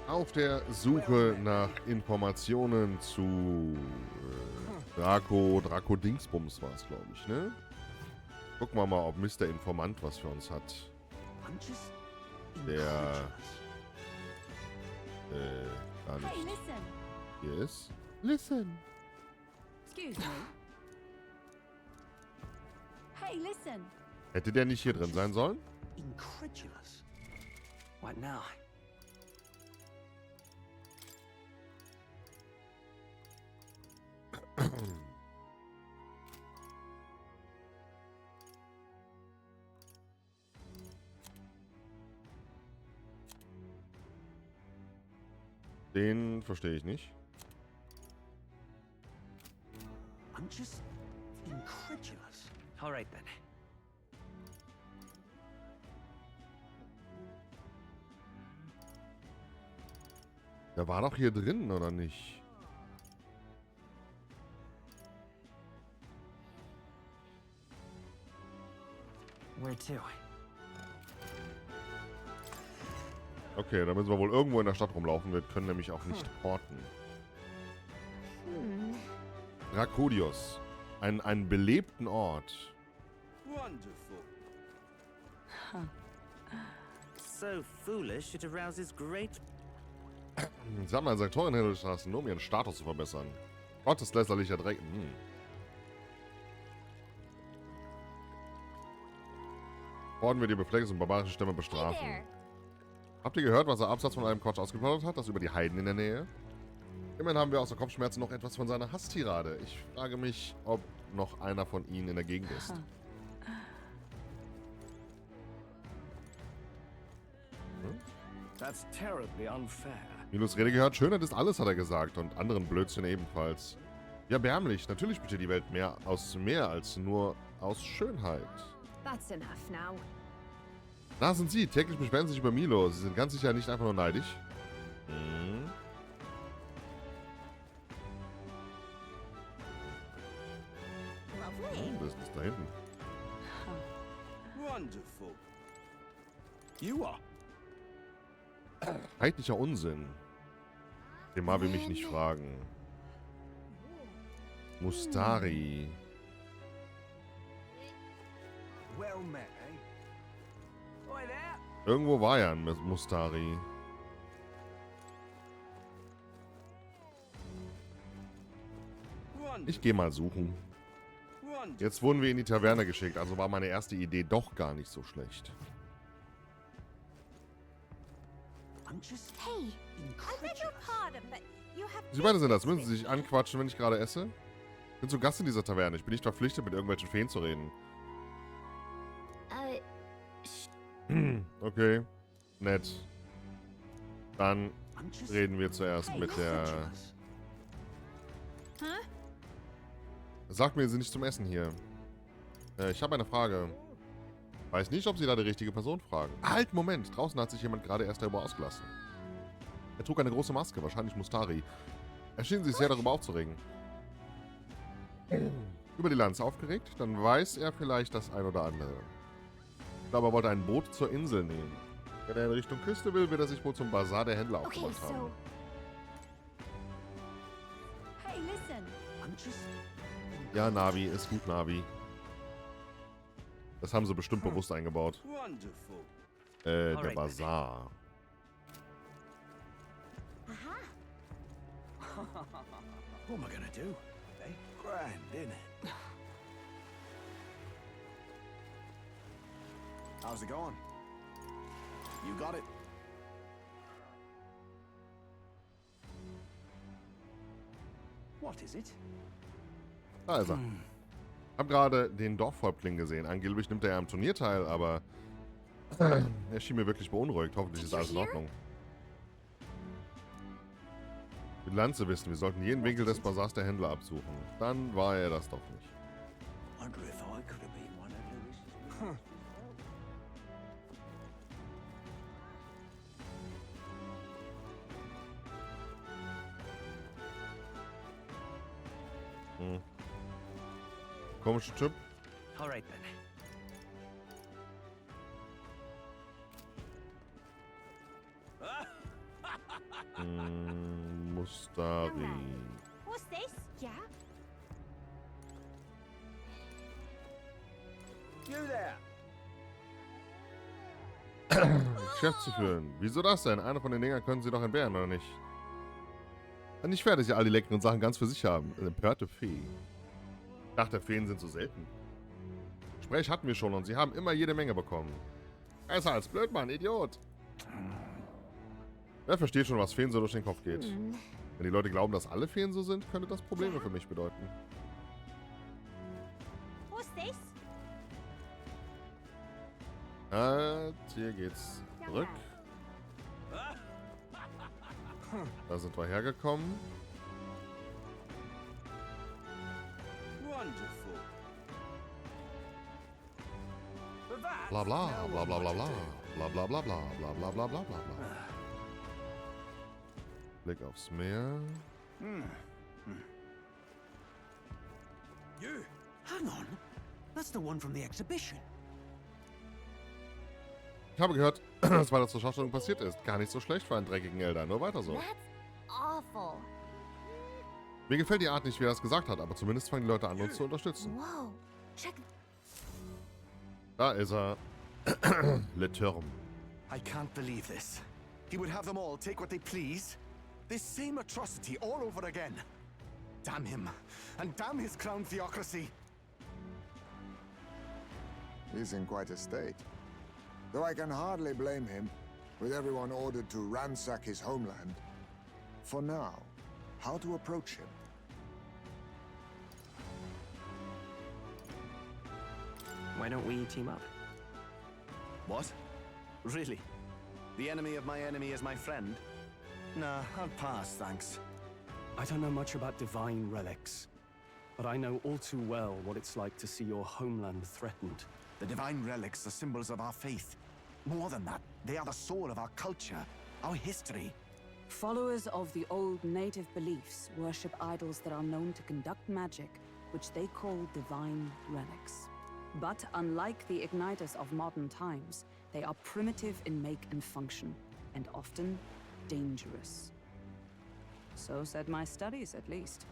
Auf der Suche nach Informationen zu Draco Dingsbums war es, glaube ich, ne? Gucken wir mal, ob Mr. Informant was für uns hat. Der gar nicht hier ist. Listen. Excuse me. Hey, listen. Hätte der nicht hier drin sein sollen? Incredulous. What now? Den verstehe ich nicht. I'm just incredulous. All right then. Der war doch hier drin, oder nicht? Where to? Okay, da müssen wir wohl irgendwo in der Stadt rumlaufen. Wir können nämlich auch nicht porten. Drakodios. Einen belebten Ort. Wonderful. So foolish it arouses great. Sammler in Sektorenhinterstraßen, nur um ihren Status zu verbessern. Gotteslästerlicher Dreck. Worden wir die befleckten und barbarischen Stämme bestrafen. Habt ihr gehört, was er abseits von einem Quatsch ausgeplaudert hat? Das über die Heiden in der Nähe? Immerhin haben wir außer Kopfschmerzen noch etwas von seiner Hasstirade. Ich frage mich, ob noch einer von ihnen in der Gegend ist. That's terribly unfair. Milos Rede gehört, Schönheit ist alles, hat er gesagt. Und anderen Blödsinn ebenfalls. Ja, erbärmlich. Natürlich besteht die Welt mehr als nur aus Schönheit. That's enough now. Da sind Sie. Täglich beschweren Sie sich über Milo. Sie sind ganz sicher nicht einfach nur neidisch. Lovely. Das ist da hinten. Wonderful. You are. Heidlicher Unsinn. Den Marvin mich nicht fragen. Mustari. Well met, eh? Oi there. Irgendwo war ja ein Mustari. Ich gehe mal suchen. Jetzt wurden wir in die Taverne geschickt, also war meine erste Idee doch gar nicht so schlecht. I'm just Hey, I beg your pardon, but you have. Sie beide sind das. Müssen Sie sich anquatschen, wenn ich gerade esse? Ich bin zu Gast in dieser Taverne. Ich bin nicht verpflichtet, mit irgendwelchen Feen zu reden. Okay. Nett. Dann reden wir zuerst mit der... Sagt mir, Sie sind nicht zum Essen hier. Ich habe eine Frage. Weiß nicht, ob Sie da die richtige Person fragen. Halt, Moment. Draußen hat sich jemand gerade erst darüber ausgelassen. Er trug eine große Maske, wahrscheinlich Mustari. Er schien sich sehr darüber aufzuregen. Über die Lanze aufgeregt? Dann weiß er vielleicht das ein oder andere. Ich glaube, er wollte ein Boot zur Insel nehmen. Wenn er in Richtung Küste will, wird er sich wohl zum Bazar der Händler Okay, aufgemacht haben. so. Hey, listen. I'm just Ja, Navi, ist gut, Navi. Das haben sie bestimmt bewusst eingebaut. Wonderful. Der Bazar. Aha. what am I gonna do? Eh? Grand, isn't it? How's it going? You got it. What is it? Da ist er. Hab gerade den Dorfhäuptling gesehen. Angeblich nimmt er ja am Turnier teil, aber er schien mir wirklich beunruhigt. Hoffentlich ist alles in Ordnung. Die Lanze wissen, wir sollten jeden Winkel des Bazars der Händler absuchen. Dann war er das doch nicht. Wonder if I could have been one of those. Komischer Typ. All right then. Mustari. What's this? Yeah? You there? Geschäft zu führen. Wieso das denn? Eine von den Dingern können Sie doch entbehren, oder nicht? Nicht fair, dass Sie all die leckeren Sachen ganz für sich haben. Eine empörte Fee. Ich dachte, Feen sind so selten. Gespräch hatten wir schon und Sie haben immer jede Menge bekommen. Besser als blöd, Mann, Idiot. Wer versteht schon, was Feen so durch den Kopf geht? Wenn die Leute glauben, dass alle Feen so sind, könnte das Probleme für mich bedeuten. What's this? Hier geht's zurück. Da sind wir hergekommen. Wonderful. But that's Bla bla, now bla what bla bla to bla. do. Bla bla bla bla, bla bla bla bla bla bla. Blick aufs Meer. You. Hang on. That's the one from the exhibition. Ich habe gehört, dass weiter zur Schaustellung passiert ist. Gar nicht so schlecht für einen dreckigen Elder. Nur weiter so. That's awful. Mir gefällt die Art nicht, wie er das gesagt hat, aber zumindest fangen die Leute an, uns zu unterstützen. Whoa. Check. Da ist er. Le Turm. I can't believe this. He would have them all take what they please. This same atrocity all over again. Damn him. And damn his crown theocracy. He's in quite a state. Though I can hardly blame him, with everyone ordered to ransack his homeland. For now, how to approach him? Why don't we team up? What? Really? The enemy of my enemy is my friend? Nah, I'll pass, thanks. I don't know much about divine relics, but I know all too well what it's like to see your homeland threatened. The divine relics are symbols of our faith. More than that, they are the soul of our culture, our history. Followers of the old native beliefs worship idols that are known to conduct magic, which they call divine relics. But unlike the igniters of modern times, they are primitive in make and function, and often dangerous. So said my studies, at least.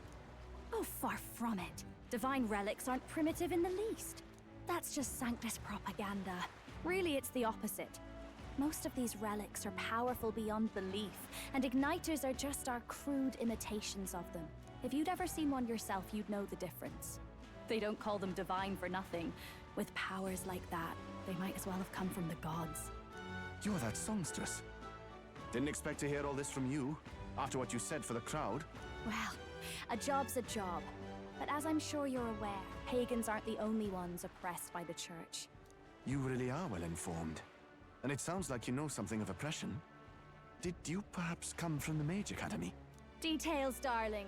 Oh, far from it. Divine relics aren't primitive in the least. That's just Sanctus propaganda. Really, it's the opposite. Most of these relics are powerful beyond belief, and igniters are just our crude imitations of them. If you'd ever seen one yourself, you'd know the difference. They don't call them divine for nothing. With powers like that, they might as well have come from the gods. You're that songstress. Didn't expect to hear all this from you, after what you said for the crowd. Well, a job's a job. But as I'm sure you're aware, pagans aren't the only ones oppressed by the church. You really are well informed. And it sounds like you know something of oppression. Did you perhaps come from the Mage Academy? Details, darling.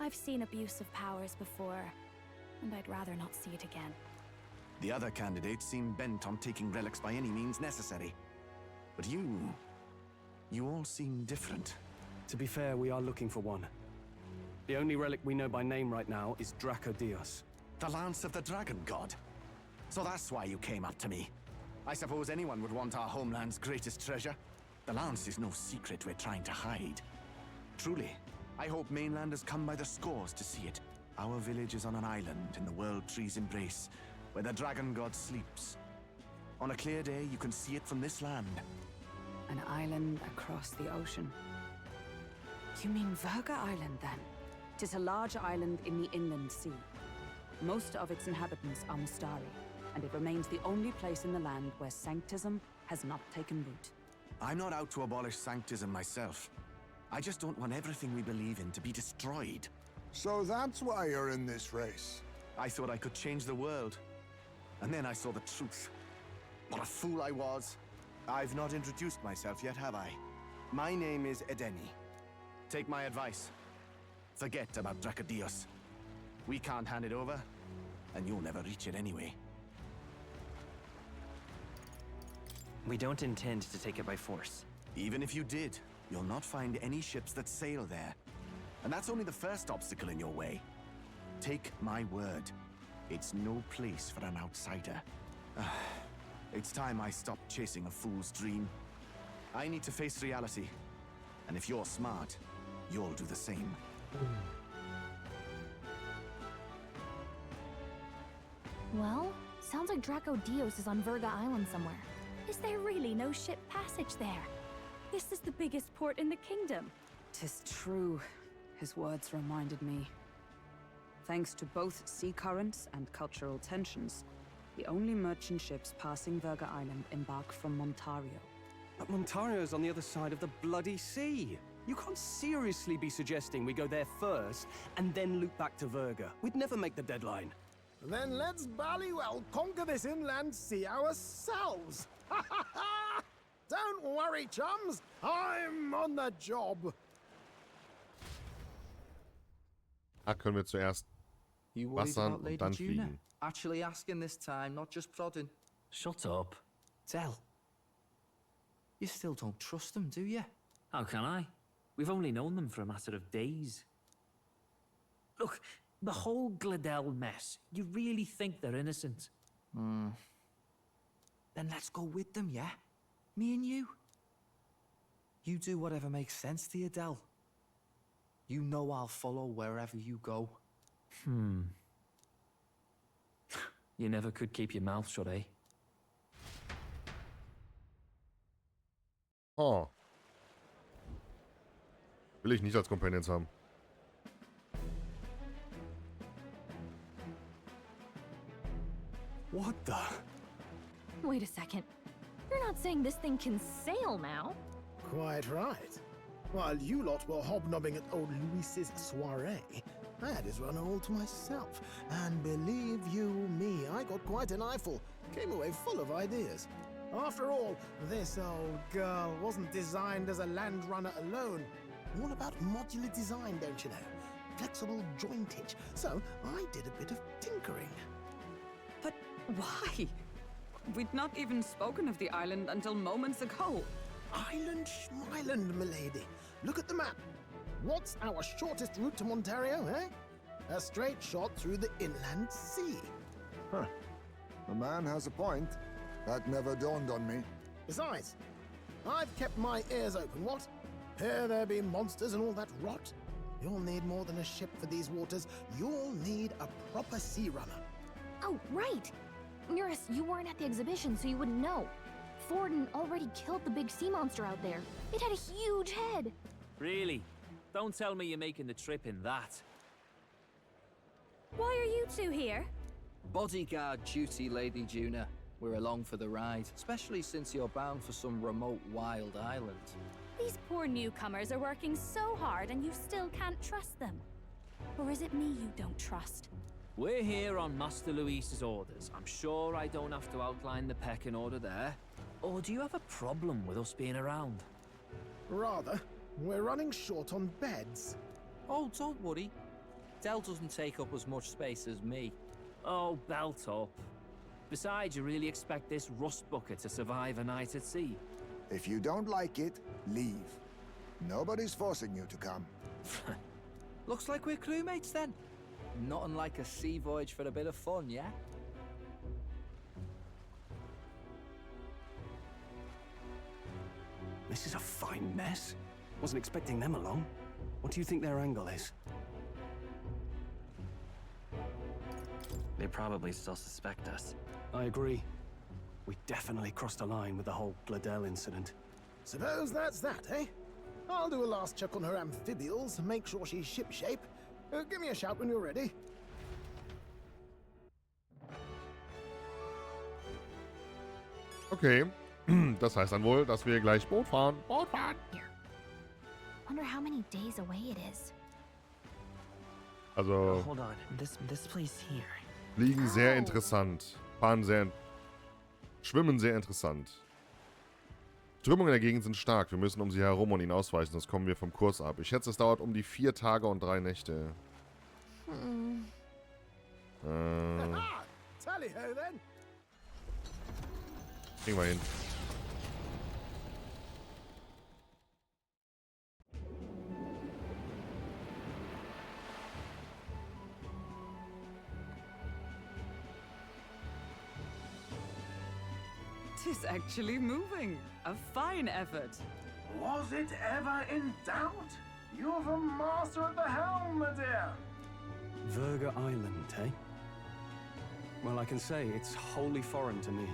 I've seen abuse of powers before, and I'd rather not see it again. The other candidates seem bent on taking relics by any means necessary. But you all seem different. To be fair, we are looking for one. The only relic we know by name right now is Dracodios. The Lance of the Dragon God. So that's why you came up to me. I suppose anyone would want our homeland's greatest treasure. The Lance is no secret we're trying to hide. Truly, I hope mainlanders come by the scores to see it. Our village is on an island in the World Tree's embrace, where the Dragon God sleeps. On a clear day, you can see it from this land. An island across the ocean. You mean Virga Island, then? 'Tis a large island in the inland sea. Most of its inhabitants are Mustari, and it remains the only place in the land where sanctism has not taken root. I'm not out to abolish sanctism myself. I just don't want everything we believe in to be destroyed. So that's why you're in this race. I thought I could change the world. And then I saw the truth. What a fool I was. I've not introduced myself yet, have I? My name is Edeni. Take my advice. Forget about Dracodios. We can't hand it over, and you'll never reach it anyway. We don't intend to take it by force. Even if you did, you'll not find any ships that sail there. And that's only the first obstacle in your way. Take my word. It's no place for an outsider. It's time I stopped chasing a fool's dream. I need to face reality. And if you're smart, you'll do the same. Well, sounds like Draco Dios is on Verga Island somewhere. Is there really no ship passage there? This is the biggest port in the kingdom. 'Tis true. His words reminded me. Thanks to both sea currents and cultural tensions, the only merchant ships passing Verga Island embark from Montario. But Montario's on the other side of the bloody sea. You can't seriously be suggesting we go there first and then loop back to Verga. We'd never make the deadline. Then let's ballywell conquer this inland sea ourselves. Ha ha ha! Don't worry, chums. I'm on the job. Da können wir zuerst You worried wassern about und Lady dann Juna? fliegen. Actually asking this time, not just prodding. Shut up. Tell. You still don't trust them, do you? How can I? We've only known them for a matter of days. Look, the whole Gladell mess, you really think they're innocent? Then let's go with them, yeah? Me and you. You do whatever makes sense to you, Del. You know I'll follow wherever you go. You never could keep your mouth shut, eh? Oh. Will ich nicht als Companions haben. What the? Wait a second. You're not saying this thing can sail now? Quite right. While you lot were hobnobbing at old Luis's soiree, I had his runner all to myself. And believe you me, I got quite an eyeful. Came away full of ideas. After all, this old girl wasn't designed as a land runner alone. All about modular design, don't you know? Flexible jointage. So I did a bit of tinkering. But why? We'd not even spoken of the island until moments ago. Island Schmeiland, milady. Look at the map. What's our shortest route to Montario, eh? A straight shot through the inland sea. Huh. The man has a point. That never dawned on me. Besides, I've kept my ears open, what? Here there be monsters and all that rot. You'll need more than a ship for these waters. You'll need a proper sea runner. Oh, right! Eurus, you weren't at the exhibition, so you wouldn't know. Forden already killed the big sea monster out there. It had a huge head. Really? Don't tell me you're making the trip in that. Why are you two here? Bodyguard duty, Lady Juna. We're along for the ride, especially since you're bound for some remote wild island. These poor newcomers are working so hard and you still can't trust them. Or is it me you don't trust? We're here on Master Luis's orders. I'm sure I don't have to outline the pecking order there. Or do you have a problem with us being around? Rather, we're running short on beds. Oh, don't worry. Del doesn't take up as much space as me. Oh, belt up. Besides, you really expect this rust bucket to survive a night at sea? If you don't like it, leave. Nobody's forcing you to come. Looks like we're crewmates then. Not unlike a sea voyage for a bit of fun, yeah? This is a fine mess. Wasn't expecting them along. What do you think their angle is? They probably still suspect us. I agree. We definitely crossed a line with the whole Gladell incident. Suppose that's that, eh? I'll do a last check on her amphibials, make sure she's shipshape. Give me a shout when you're ready. Okay. Das heißt dann wohl, dass wir gleich Boot fahren. Boot fahren! Wonder how many days away it is. Also, Hold on, this place here. Fliegen sehr interessant. Fahren sehr... Schwimmen sehr interessant. Strömungen in der Gegend sind stark. Wir müssen um sie herum und ihnen ausweichen, sonst kommen wir vom Kurs ab. Ich schätze, es dauert um die 4 Tage und 3 Nächte. Aha! Tally-ho then! Kriegen wir hin. Tis actually moving. A fine effort. Was it ever in doubt? You're the master at the helm, my dear. Verga Island, eh? Well, I can say it's wholly foreign to me.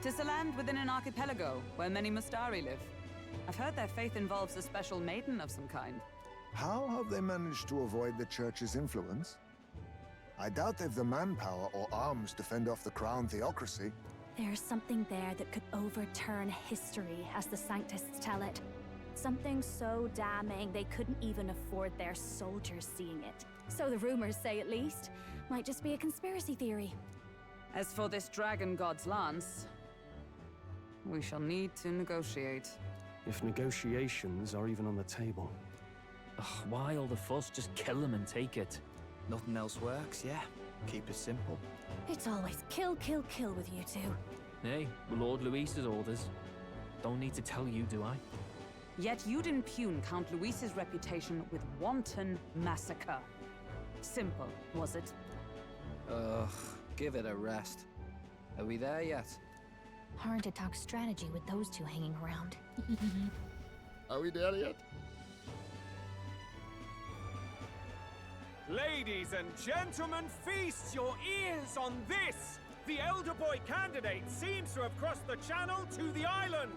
'Tis a land within an archipelago where many Mustari live. I've heard their faith involves a special maiden of some kind. How have they managed to avoid the Church's influence? I doubt they've the manpower or arms to fend off the crown theocracy. There's something there that could overturn history, as the Sanctists tell it. Something so damning they couldn't even afford their soldiers seeing it. So the rumors say, at least. Might just be a conspiracy theory. As for this dragon god's lance, we shall need to negotiate. If negotiations are even on the table. Ugh, why all the fuss? Just kill him and take it. Nothing else works, yeah. Keep it simple. It's always kill, kill, kill with you two. Hey, Lord Luis's orders. Don't need to tell you, do I? Yet you'd impugn Count Luis's reputation with wanton massacre. Simple, was it? Ugh, give it a rest. Are we there yet? Hard to talk strategy with those two hanging around. Are we there yet? Ladies and gentlemen, feast your ears on this! The elder boy candidate seems to have crossed the channel to the island!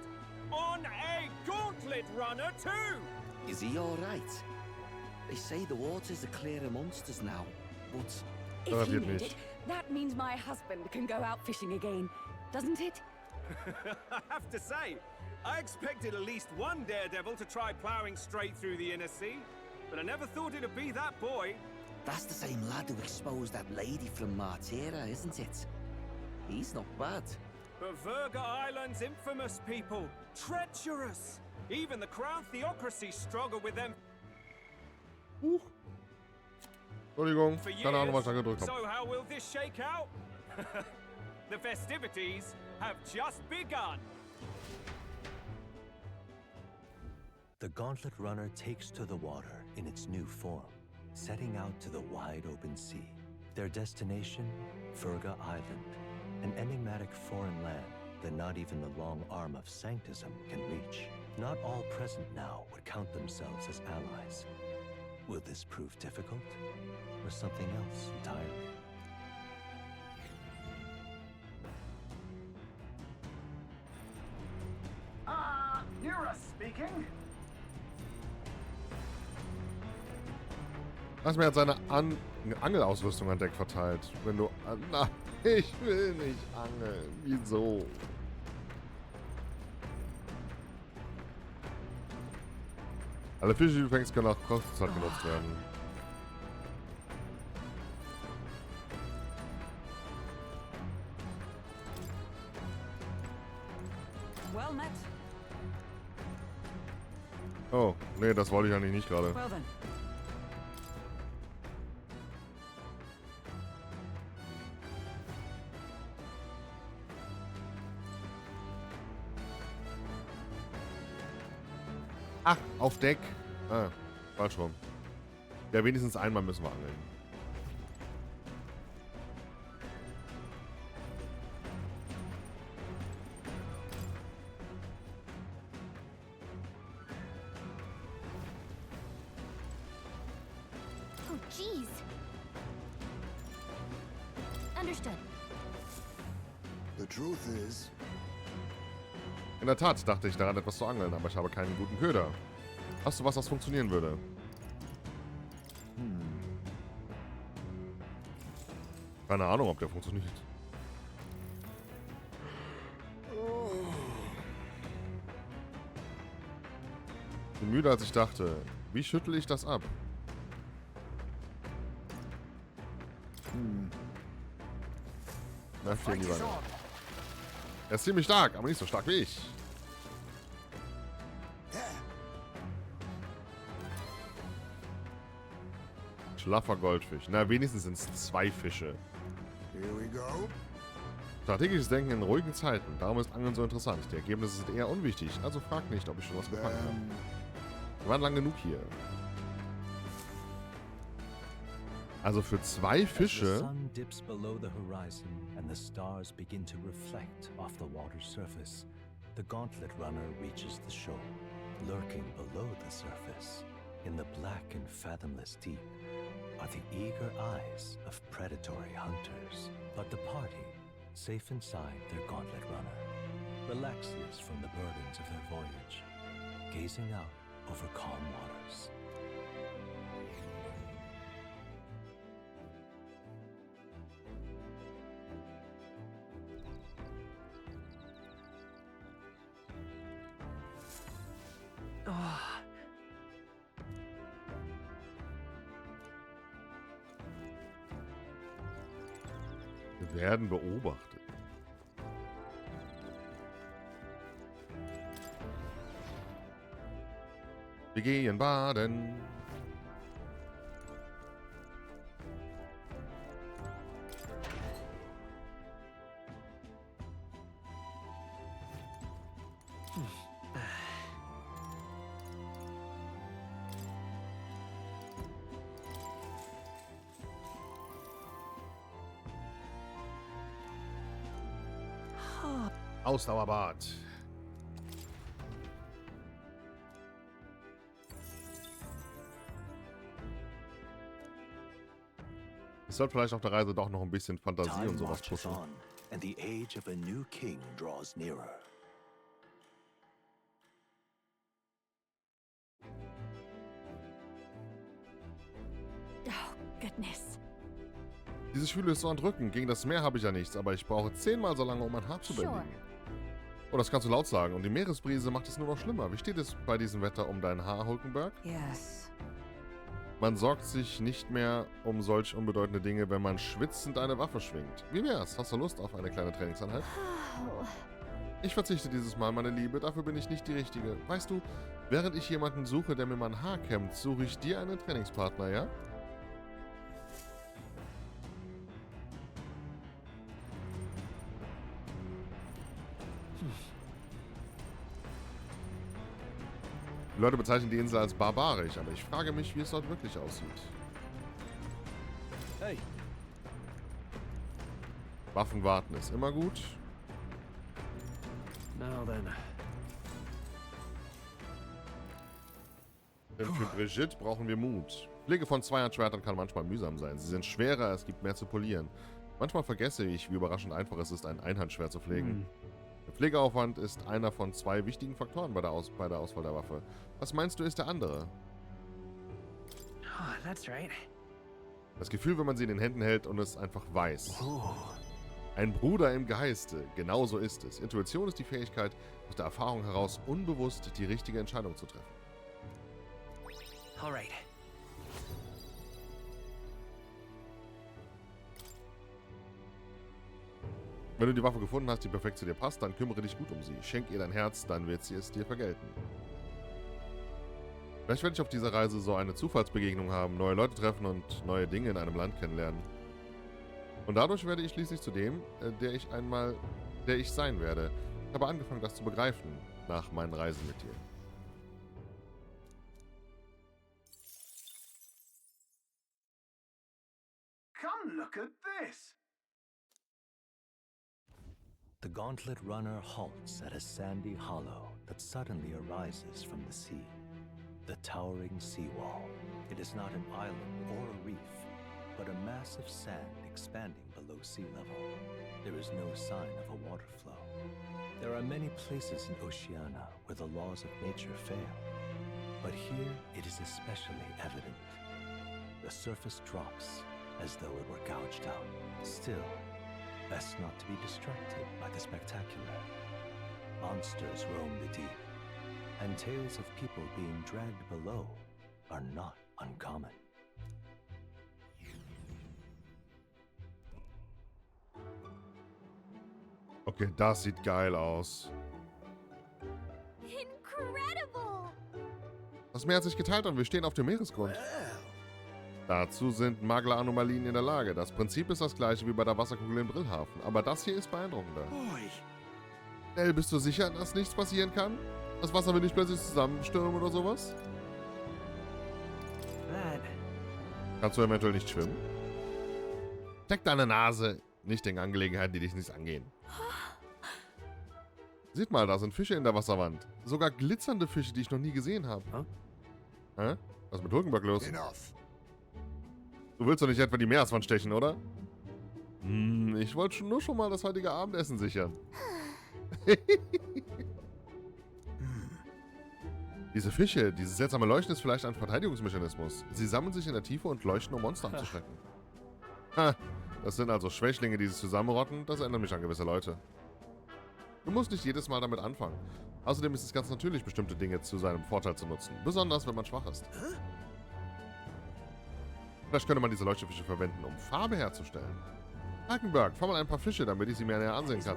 On a gauntlet runner too! Is he alright? They say the waters are clear amongst us now, but... If he made it, that means my husband can go out fishing again, doesn't it? I have to say, I expected at least one daredevil to try ploughing straight through the inner sea, but I never thought it'd be that boy. That's the same lad who exposed that lady from Martira, isn't it? He's not bad. But Verga Island's infamous people, treacherous. Even the crown theocracy struggle with them. Entschuldigung, For keine Ahnung, was ich da years. gedrückt So habe. how will this shake out? The festivities have just begun. The Gauntlet Runner takes to the water in its new form, setting out to the wide open sea. Their destination, Verga Island, an enigmatic foreign land that not even the long arm of Sanctism can reach. Not all present now would count themselves as allies. Will this prove difficult, or something else entirely? Nira speaking. Lass mir jetzt seine Angelausrüstung an Deck verteilt. Wenn du... Nein, ich will nicht angeln. Wieso? Alle Fische, die du fängst, können auch Kostenzeit genutzt werden. Well met. Oh, nee, das wollte ich eigentlich nicht gerade. Well then. Ach, auf Deck. Ah, falsch rum. Ja, wenigstens einmal müssen wir angeln. Oh, jeez. Understood. The truth is, In der Tat dachte ich daran, etwas zu angeln, aber ich habe keinen guten Köder. Hast du was, das funktionieren würde? Keine Ahnung, ob der funktioniert. Ich bin müder, als ich dachte. Wie schüttle ich das ab? Na, vielen lieber. Er ist ziemlich stark, aber nicht so stark wie ich. Schlaffer Goldfisch. Na, wenigstens sind es 2 Fische. here we go. Strategisches Denken in ruhigen Zeiten. Darum ist Angeln so interessant. Die Ergebnisse sind eher unwichtig, also frag nicht, ob ich schon was gefangen habe. Wir waren lang genug hier. Also für 2 Fische... As the sun dips below the horizon and the stars begin to reflect off the water's surface, the Gauntlet Runner reaches the shore. Lurking below the surface, in the black and fathomless deep, are the eager eyes of predatory hunters. But the party, safe inside their gauntlet runner, relaxes from the burdens of their voyage, gazing out over calm waters. Wir werden beobachtet. Wir gehen baden. Ausdauerbad. Ich sollte vielleicht auf der Reise doch noch ein bisschen Fantasie und sowas pushen. And the age of a new king draws nearer. Oh, goodness. Diese Schwüle ist so erdrückend. Gegen das Meer habe ich ja nichts, aber ich brauche 10-mal so lange, um mein Haar zu bewegen. Oh, das kannst du laut sagen. Und die Meeresbrise macht es nur noch schlimmer. Wie steht es bei diesem Wetter um dein Haar, Hulkenberg? Yes. Man sorgt sich nicht mehr um solch unbedeutende Dinge, wenn man schwitzend eine Waffe schwingt. Wie wär's? Hast du Lust auf eine kleine Trainingseinheit? Ich verzichte dieses Mal, meine Liebe. Dafür bin ich nicht die Richtige. Weißt du, während ich jemanden suche, der mir mein Haar kämmt, suche ich dir einen Trainingspartner, ja? Die Leute bezeichnen die Insel als barbarisch, aber ich frage mich, wie es dort wirklich aussieht. Hey. Waffen warten ist immer gut. Now then. Denn für Brigitte brauchen wir Mut. Pflege von Zweihandschwertern kann manchmal mühsam sein. Sie sind schwerer, es gibt mehr zu polieren. Manchmal vergesse ich, wie überraschend einfach es ist, ein Einhandschwert zu pflegen. Der Pflegeaufwand ist einer von 2 wichtigen Faktoren bei der Auswahl der Waffe. Was meinst du, ist der andere? Oh, that's right. Das Gefühl, wenn man sie in den Händen hält und es einfach weiß. Ein Bruder im Geiste. Genau so ist es. Intuition ist die Fähigkeit, aus der Erfahrung heraus unbewusst die richtige Entscheidung zu treffen. Alright. Wenn du die Waffe gefunden hast, die perfekt zu dir passt, dann kümmere dich gut um sie. Schenk ihr dein Herz, dann wird sie es dir vergelten. Vielleicht werde ich auf dieser Reise so eine Zufallsbegegnung haben, neue Leute treffen und neue Dinge in einem Land kennenlernen. Und dadurch werde ich schließlich zu dem, der ich sein werde. Ich habe angefangen, das zu begreifen, nach meinen Reisen mit dir. Come look at this! The gauntlet runner halts at a sandy hollow that suddenly arises from the sea. The towering seawall. It is not an island or a reef, but a mass of sand expanding below sea level. There is no sign of a water flow. There are many places in Oceania where the laws of nature fail, but here it is especially evident. The surface drops as though it were gouged out. Still, best not to be distracted by the spectacular. Monsters roam the deep, and tales of people being dragged below are not uncommon. Okay, das sieht geil aus. Incredible! Das Meer hat sich geteilt und wir stehen auf dem Meeresgrund. Dazu sind Magler-Anomalien in der Lage. Das Prinzip ist das gleiche wie bei der Wasserkugel in Brillhafen, aber das hier ist beeindruckender. Nell, bist du sicher, dass nichts passieren kann? Das Wasser will nicht plötzlich zusammenstürmen oder sowas? Kannst du eventuell nicht schwimmen? Steck deine Nase nicht in Angelegenheiten, die dich nicht angehen. Seht mal, da sind Fische in der Wasserwand. Sogar glitzernde Fische, die ich noch nie gesehen habe. Hä? Was ist mit Hulkenberg los? Enough. Du willst doch nicht etwa die Meereswand stechen, oder? Ich wollte nur schon mal das heutige Abendessen sichern. Diese Fische, dieses seltsame Leuchten ist vielleicht ein Verteidigungsmechanismus. Sie sammeln sich in der Tiefe und leuchten, um Monster abzuschrecken. Ha, das sind also Schwächlinge, die sich zusammenrotten. Das erinnert mich an gewisse Leute. Du musst nicht jedes Mal damit anfangen. Außerdem ist es ganz natürlich, bestimmte Dinge zu seinem Vorteil zu nutzen. Besonders, wenn man schwach ist. Vielleicht könnte man diese Leuchtefische verwenden, um Farbe herzustellen. Falkenberg, fang mal ein paar Fische, damit ich sie mir näher ansehen kann.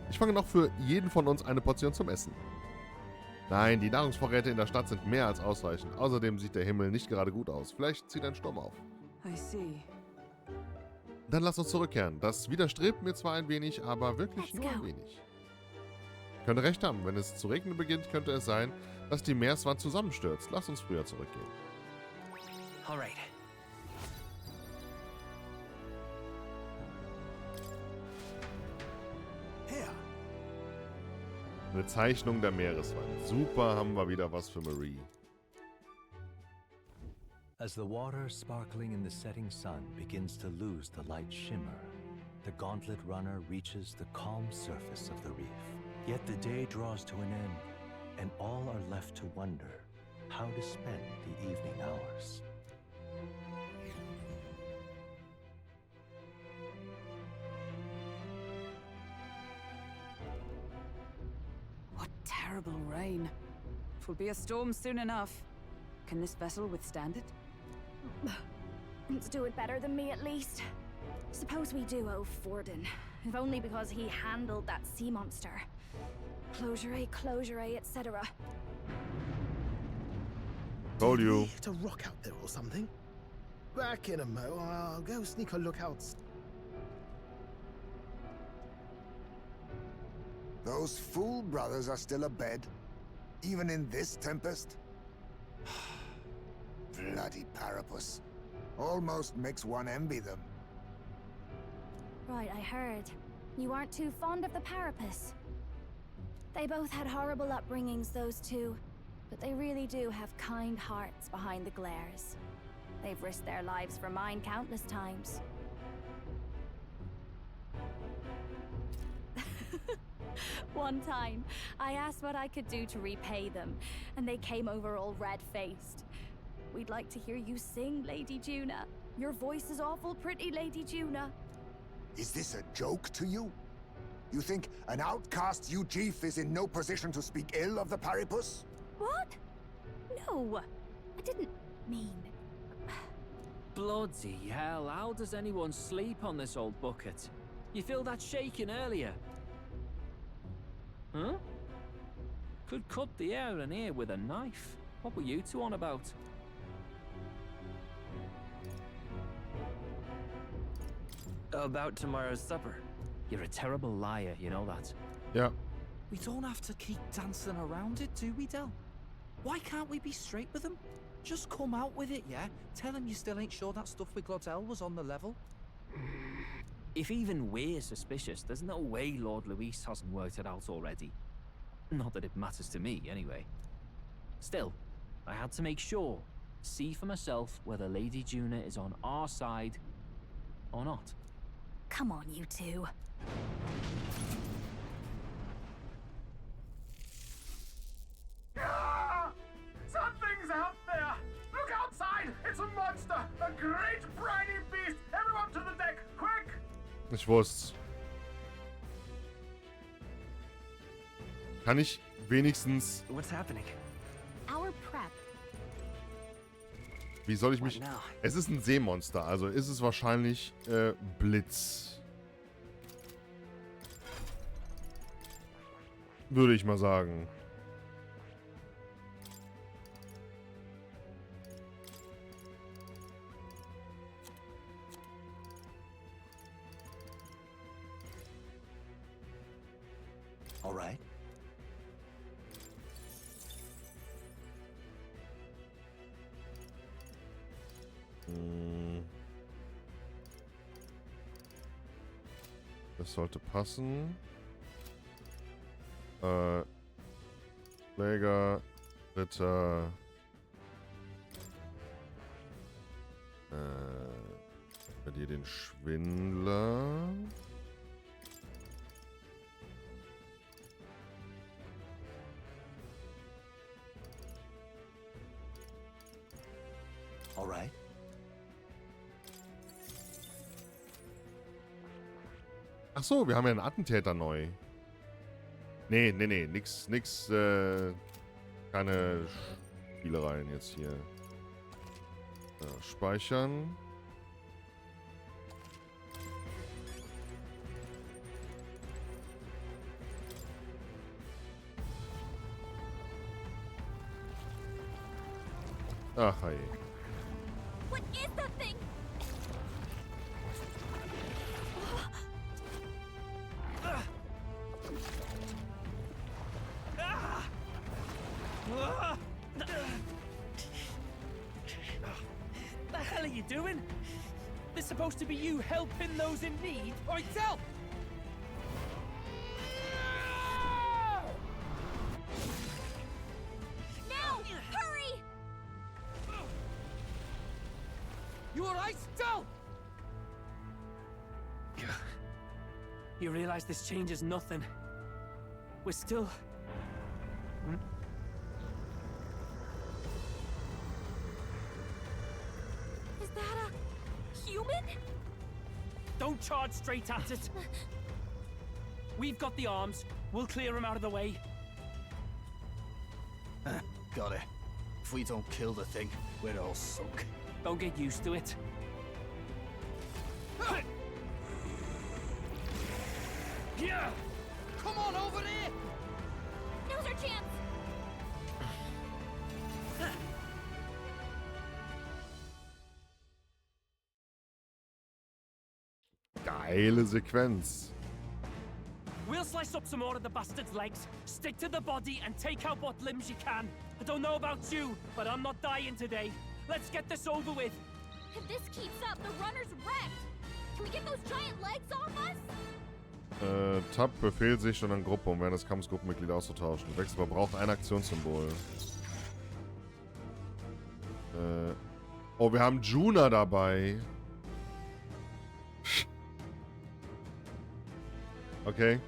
Ich fange noch für jeden von uns eine Portion zum Essen. Nein, die Nahrungsvorräte in der Stadt sind mehr als ausreichend. Außerdem sieht der Himmel nicht gerade gut aus. Vielleicht zieht ein Sturm auf. I see. Dann lass uns zurückkehren. Das widerstrebt mir zwar ein wenig, aber wirklich nur ein wenig. Ich könnte recht haben. Wenn es zu regnen beginnt, könnte es sein, dass die Meereswand zusammenstürzt. Lass uns früher zurückgehen. Alright. Eine Zeichnung der Meereswand. Super, haben wir wieder was für Marie. As the water sparkling in the setting sun begins to lose the light shimmer, the gauntlet runner reaches the calm surface of the reef. Yet the day draws to an end, and all are left to wonder how to spend the evening hours. What terrible rain. It will be a storm soon enough. Can this vessel withstand it? Let's do it better than me, at least. Suppose we do owe Forden, if only because he handled that sea monster. Closure, etc. Told you. Hit a rock out there or something? Back in a mo. I'll go sneak a look out. Those fool brothers are still abed, even in this tempest? Bloody Parapus. Almost makes one envy them. Right, I heard. You aren't too fond of the Parapus. They both had horrible upbringings, those two. But they really do have kind hearts behind the glares. They've risked their lives for mine countless times. One time, I asked what I could do to repay them, and they came over all red-faced. We'd like to hear you sing, Lady Juna. Your voice is awful pretty, Lady Juna. Is this a joke to you? You think an outcast Ujeef is in no position to speak ill of the Paripus? What? No, I didn't mean... Bloody hell, how does anyone sleep on this old bucket? You feel that shaking earlier? Huh? Could cut the air in here with a knife. What were you two on about? About tomorrow's supper. You're a terrible liar, you know that. Yeah. We don't have to keep dancing around it, do we, Del? Why can't we be straight with him? Just come out with it, yeah? Tell him you still ain't sure that stuff with Glottel was on the level. If even we're suspicious, there's no way Lord Luis hasn't worked it out already. Not that it matters to me, anyway. Still, I had to make sure, see for myself whether Lady Juna is on our side or not. Come on, you two. Ah! Something's out there! Look outside! It's a monster! A great briny beast! Everyone to the deck! Quick! Ich wusste's. Kann ich wenigstens... What's happening? Our prep. Wie soll ich mich... Es ist ein Seemonster, also ist es wahrscheinlich Blitz. Würde ich mal sagen. All right. Das sollte passen. Schläger, Ritter. Bei dir den Schwindler. Alright. Ach so, wir haben ja einen Attentäter neu. Nee, nix, keine Spielereien jetzt hier. Speichern. Ach, hey. What is that thing? The hell are you doing? This is supposed to be you helping those in need. Oi, tell! Now! Hurry! You alright, Del? You realize this changes nothing. We're still... Is that a human? Don't charge straight at it. We've got the arms. We'll clear him out of the way. Got it. If we don't kill the thing, we're all sunk. Don't get used to it. Yeah! Come on over there! Now's our chance! Geile Sequenz. We'll slice up some more of the bastard's legs, stick to the body, and take out what limbs you can. I don't know about you, but I'm not dying today. Let's get this over with. If this keeps up, the runner's wrecked. Can we get those giant legs off us? Tab befehlt sich und an Gruppe, um während des Kampfes Gruppenmitglieder auszutauschen. Wechsel verbraucht ein Aktionssymbol. Oh, wir haben Juna dabei. Okay.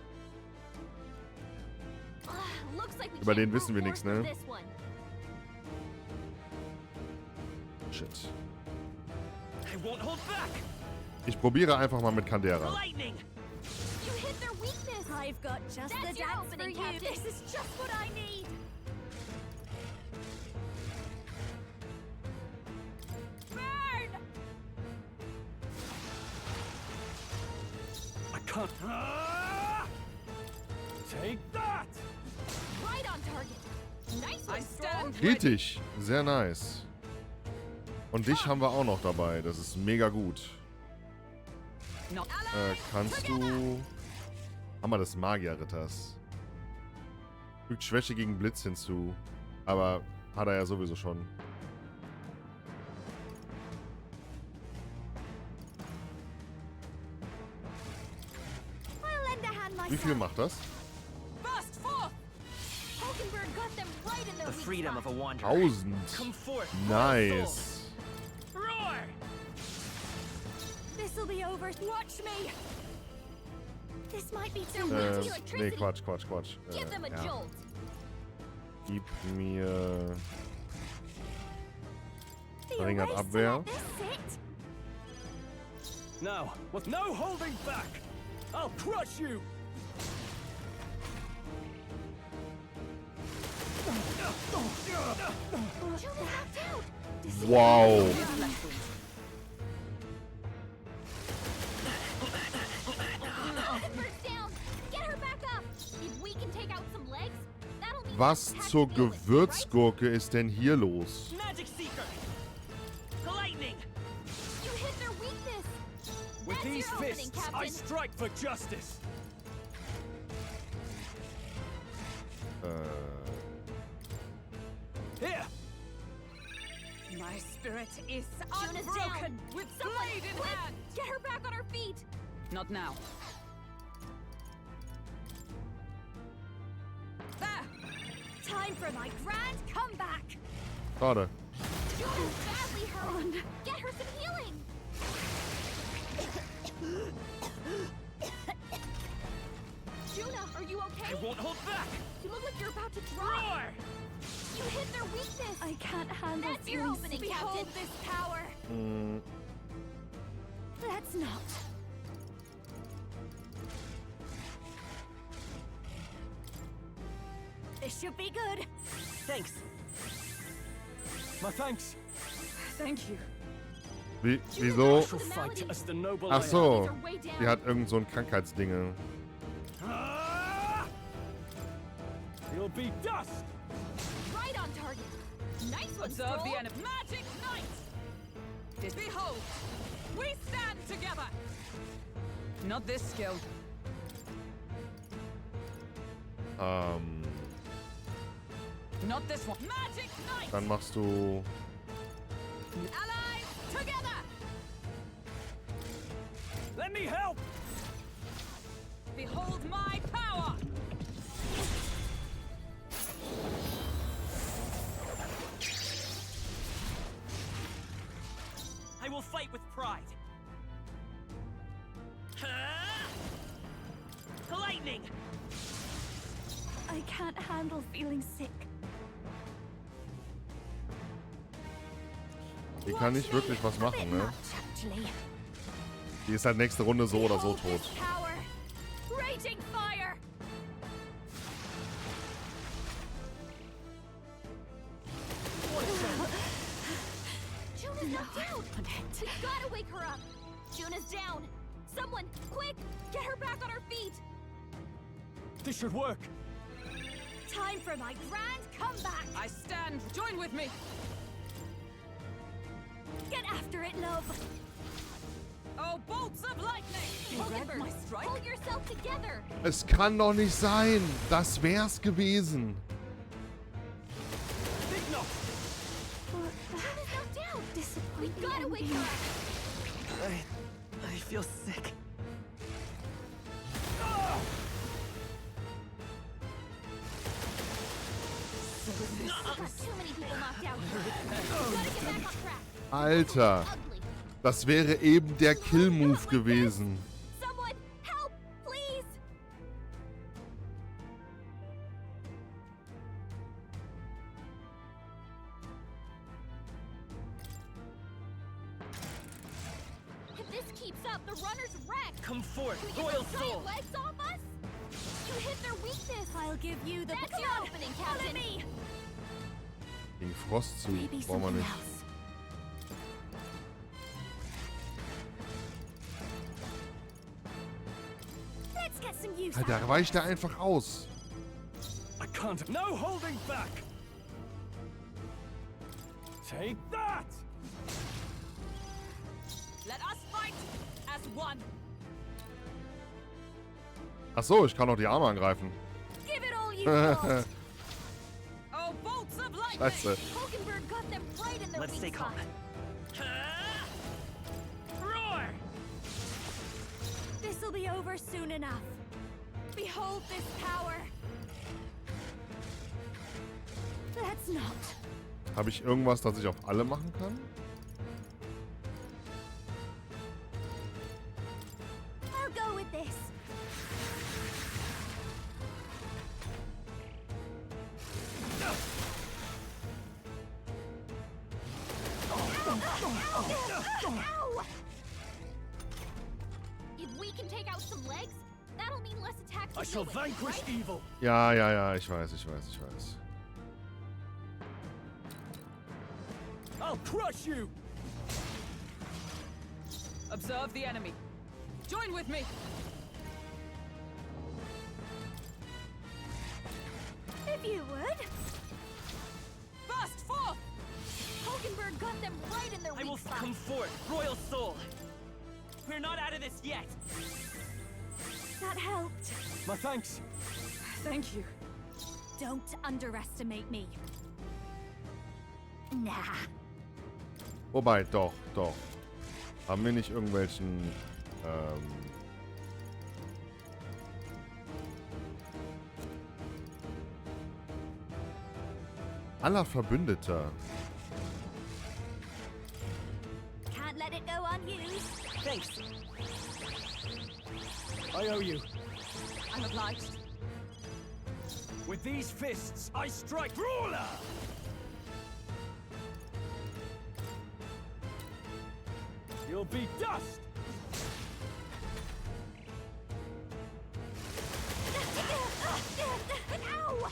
Über den wissen wir nichts, ne? Shit. Ich probiere einfach mal mit Keldar. I've got just the dance for you. This is just what I need. Burn! I can't. Take that! Right on target. Nice. I stand. Kritisch. Sehr nice. Und dich haben wir auch noch dabei. Das ist mega gut. Kannst du... Hammer des Magierritters. Fügt Schwäche gegen Blitz hinzu. Aber hat er ja sowieso schon. Wie viel macht das? 1000. Nice. This'll be over. Watch me. This might be too much electricity. Nee, Quatsch. Give them a jolt. Gib mir... Verringert Abwehr. Now, with no holding back, I'll crush you. Wow. Was zur Gewürzgurke ist denn hier los? With these fists, I strike for justice. Here. My spirit is Juna's unbroken down. with Someone, blade in quick, hand. Get her back on her feet. Not now. Time for my grand comeback. Schade. Juna's badly hurt. Get her some healing. Juna, are you okay? I won't hold back! You look like you're about to drop. Roar! You hit their weakness. I can't handle. That's your opening, Behold Captain. this power. Let's not. This should be good. Thanks. My thanks. Thank you. Wieso? Shall fight as the noble Ach I am. so. Die hat irgend so ein Krankheitsdinge. You'll be dust! Right on target. Nice one, Observe the Stroll. enemy. Magic Knight! Behold, we stand together! Not this skill. Not this one. Magic Knight! Dann machst du... Allies, together! Let me help! Behold my power! I will fight with pride. Lightning! I can't handle feeling sick. Die kann nicht wirklich was machen, ne? Actually. Die ist halt nächste Runde so oder so tot. Power. Raging fire. Juna's knocked out. We gotta wake her up. Juna's down. Someone, quick, get her back on her feet. This should work. Time for my grand comeback. I stand. Join with me. Get after it, love. Oh, bolts of lightning! Hulkenberg, My strike? hold yourself together. Es kann doch nicht sein. Das wär's gewesen. Juna's knocked out. Disappointing. We gotta wake her up. I feel sick. Got too many people knocked out. Gotta get back on track. Alter. Das wäre eben der Kill-Move gewesen. Someone, help, please. If this keeps up, the runner's wrecked. Come forth, Can we get royal those giant soul! legs off us? You hit their weakness. I'll give you the That's your opening, Captain. Me. Gegen Frost zu. Maybe Brauchen wir something nicht. else. Let's get some use out Alter, of weicht er einfach aus. I can't. No holding back! Take that! Let us fight as one. Ach so, ich kann auch die Arme angreifen. Give it all you got. Oh, bolts of lightning! Scheiße. Hulkenberg got them right in their Let's weak stay calm. spot. Roar! This'll be over soon enough. Behold this power. Let's not. Habe ich irgendwas, das ich auf alle machen kann? I'll go with this. Ow! If we can take out some legs, that'll mean less attacks. I shall vanquish evil! Ja, ja, ja, ich weiß, ich weiß, ich weiß. I'll crush you! Observe the enemy. Join with me. If you would. Burst forth! Hulkenberg got them right in their I weak will spot. come forth, royal soul! We're not out of this yet! That helped. My thanks. Thank you. Don't underestimate me. Nah. Wobei, doch, doch. Haben wir nicht irgendwelchen... aller Verbündeter. Can't let it go unused. Thanks. I owe you. I'm obliged. With these fists, I strike ruler! You'll be dust! Ow!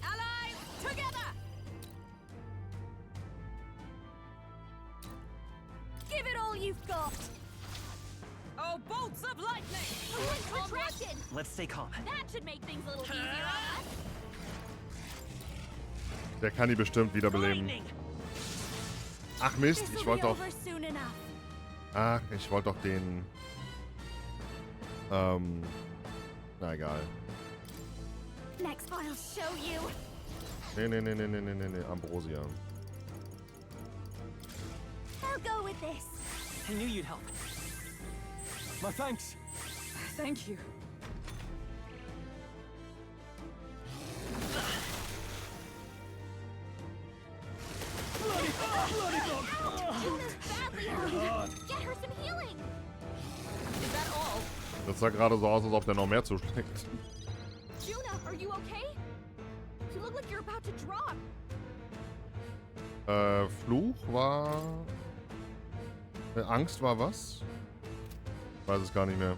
Allies, together! Give it all you've got. Oh, bolts of lightning! Retracted. Let's stay calm. That should make things a little easier on us. Der kann die bestimmt wiederbeleben. Ach Mist, ich wollte doch... Over soon enough. Ach, ich wollte doch den... Na egal. Next I'll show you. Nee, Ambrosia. I'll go with this. I knew you'd help. My thanks. Thank you. Juna's badly hurt. Get her some healing. Is that all? Das sah gerade so aus, als ob der noch mehr zuschlägt. Juna, are you okay? You look like you're about to drop. Fluch war... Angst war was? Weiß es gar nicht mehr.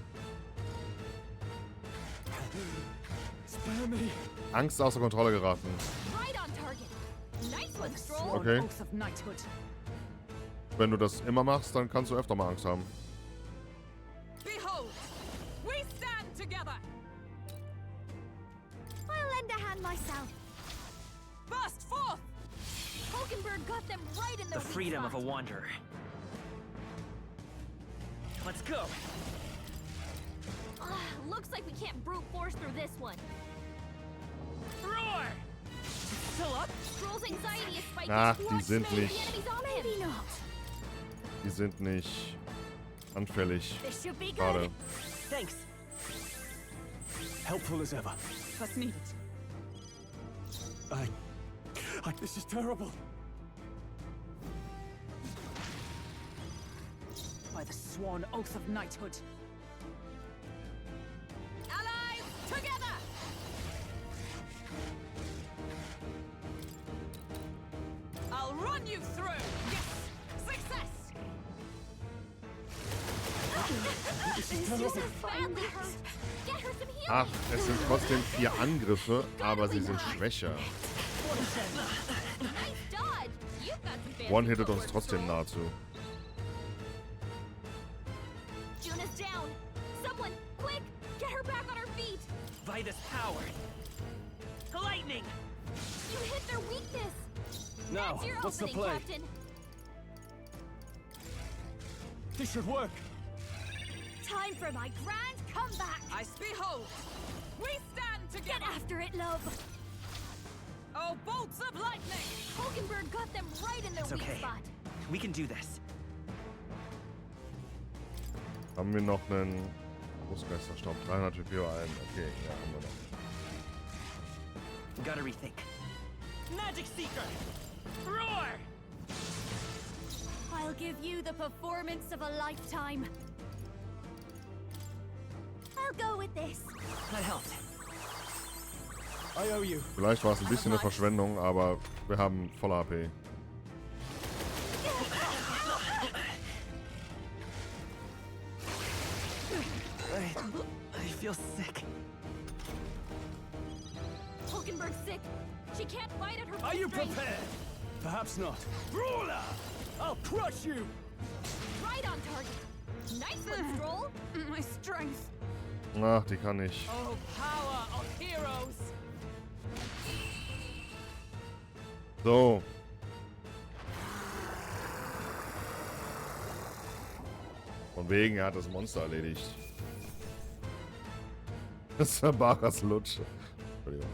Spare me. Angst ist außer Kontrolle geraten. Right on target. Nice one, Stroll. Okay. Oath of knighthood. Wenn du das immer machst, dann kannst du öfter mal Angst haben. Behold, we stand together. I'll lend a hand myself. Burst forth. Hulkenberg got them right in The weak freedom of a spot. wanderer. Let's go. Looks like we can't brute force through this one. Roar! Still up? Stroll's anxiety is spiking. Ach, die Watch sind maybe nicht... the enemy's on him. Maybe not. Die sind nicht anfällig. This should be good. Gerade. Thanks. Helpful as ever. Trust needed. This is terrible. By the sworn oath of knighthood. Allies, together! I'll run you through! Yes! Success! Juna's badly hurt. Get her some healing. Ach, es sind trotzdem 4 Angriffe, aber sie sind schwächer. Nice dodge. You've got some fancy One-hittet uns footwork, trotzdem Stroll. nahezu. Juna's down. Someone, quick, get her back on her feet. By this power. Lightning! You hit their weakness. Now, That's your what's the opening, play? Captain. This should work. Time for my grand comeback. I behold! We stand together! Get after it, love. Oh, bolts of lightning! Hulkenberg got them right in their It's weak okay. spot. We can do this. Haben wir noch einen Großgeisterstaub? 300 GP ein. Okay, ja, haben wir noch. Gotta rethink. Magic Seeker! Roar! I'll give you the performance of a lifetime. I'll go with this. That helped. I owe you. Vielleicht war es ein bisschen eine Verschwendung, aber wir haben volle AP. I feel sick. Hulkenberg's sick. She can't fight at her full Are you strength. prepared? Perhaps not. Ruler! I'll crush you! Right on target. Nice one, Stroll. My strength. Ach, die kann ich. Oh, power of heroes! So. Von wegen, er hat das Monster erledigt. Das war Baras Lutsche. Entschuldigung.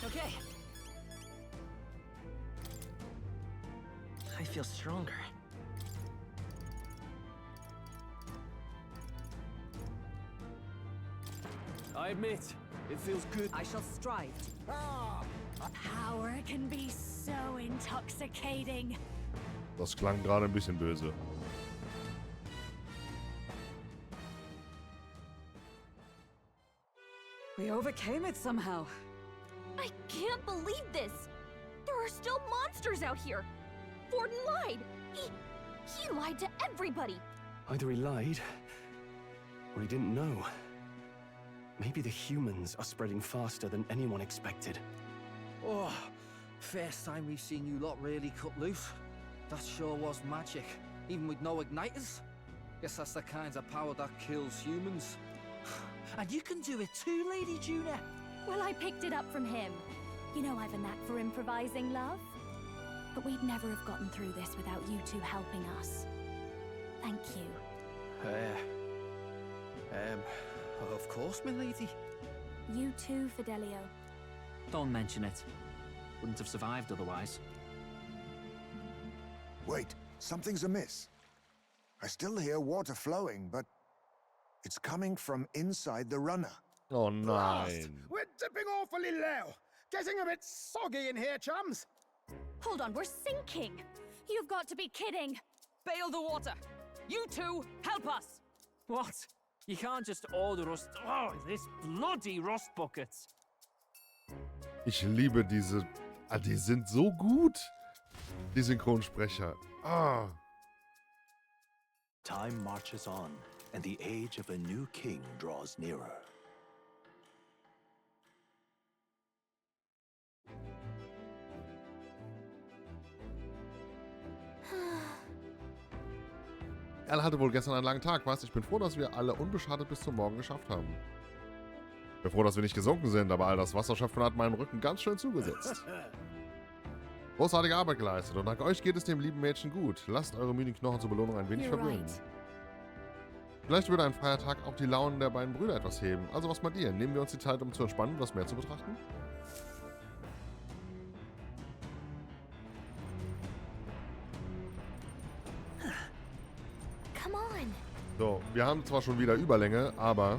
Okay. I feel stronger. I admit, It feels good. I shall strive. Power can be so intoxicating. Das klang gerade ein bisschen böse. We overcame it somehow. I can't believe this. There are still monsters out here. Forden lied. He lied to everybody. Either he lied, or he didn't know. Maybe the humans are spreading faster than anyone expected. Oh, first time we've seen you lot really cut loose. That sure was magic, even with no igniters. Guess that's the kind of power that kills humans. And you can do it too, Lady Juna. Well, I picked it up from him. You know I've a knack for improvising, love. But we'd never have gotten through this without you two helping us. Thank you. Of course, my lady. You too, Fidelio. Don't mention it. Wouldn't have survived otherwise. Wait, something's amiss. I still hear water flowing, but it's coming from inside the runner. Oh nein. We're dipping awfully low. Getting a bit soggy in here, chums. Hold on, we're sinking. You've got to be kidding. Bail the water. You two, help us. What? You can't just order us... Oh, this bloody rust buckets. Ich liebe diese... Ah, die sind so gut. Die Synchronsprecher. Ah. Time marches on, and the age of a new king draws nearer. Er hatte wohl gestern einen langen Tag, was? Ich bin froh, dass wir alle unbeschadet bis zum Morgen geschafft haben. Ich bin froh, dass wir nicht gesunken sind, aber all das Wasserschöpfen hat meinen Rücken ganz schön zugesetzt. Großartige Arbeit geleistet und dank euch geht es dem lieben Mädchen gut. Lasst eure müden Knochen zur Belohnung ein wenig verwöhnen. Vielleicht würde ein freier Tag auch die Launen der beiden Brüder etwas heben. Also was meint ihr? Nehmen wir uns die Zeit, um zu entspannen und das Meer zu betrachten? Come on. So, wir haben zwar schon wieder Überlänge, aber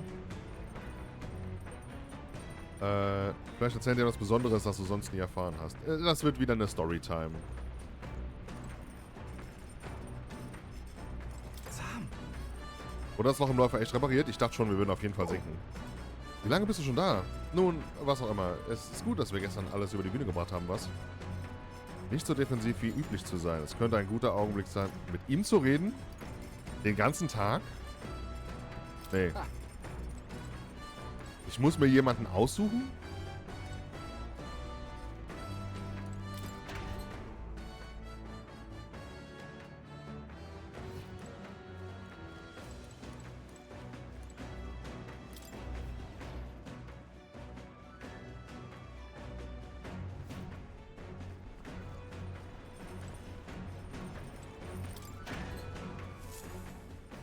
vielleicht erzählt dir was Besonderes, das du sonst nie erfahren hast. Das wird wieder eine Storytime. Oder das Loch im Läufer echt repariert? Ich dachte schon, wir würden auf jeden Fall sinken. Wie lange bist du schon da? Nun, was auch immer. Es ist gut, dass wir gestern alles über die Bühne gebracht haben, was? Nicht so defensiv wie üblich zu sein. Es könnte ein guter Augenblick sein, mit ihm zu reden. Den ganzen Tag? Nee. Ich muss mir jemanden aussuchen?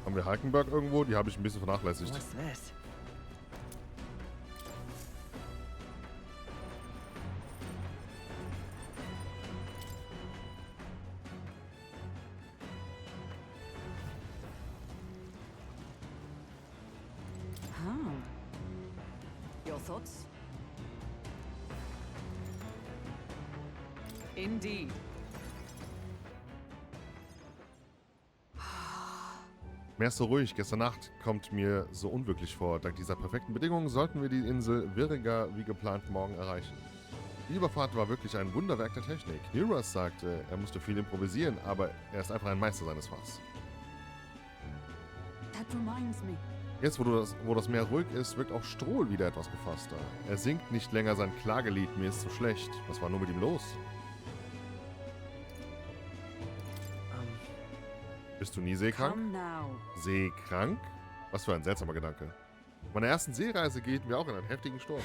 Haben wir Halkenberg irgendwo? Die habe ich ein bisschen vernachlässigt. What's this? Your thoughts? Indeed. Mehr ist so ruhig. Gestern Nacht kommt mir so unwirklich vor. Dank dieser perfekten Bedingungen sollten wir die Insel Virga wie geplant morgen erreichen. Die Überfahrt war wirklich ein Wunderwerk der Technik. Niras sagte, er musste viel improvisieren, aber er ist einfach ein Meister seines Fachs. That reminds me. Jetzt, wo das Meer ruhig ist, wirkt auch Strohl wieder etwas gefasster. Er singt nicht länger sein Klagelied, mir ist zu schlecht. Was war nur mit ihm los? Bist du nie seekrank? Seekrank? Was für ein seltsamer Gedanke. Auf meiner ersten Seereise gerieten wir auch in einen heftigen Sturm.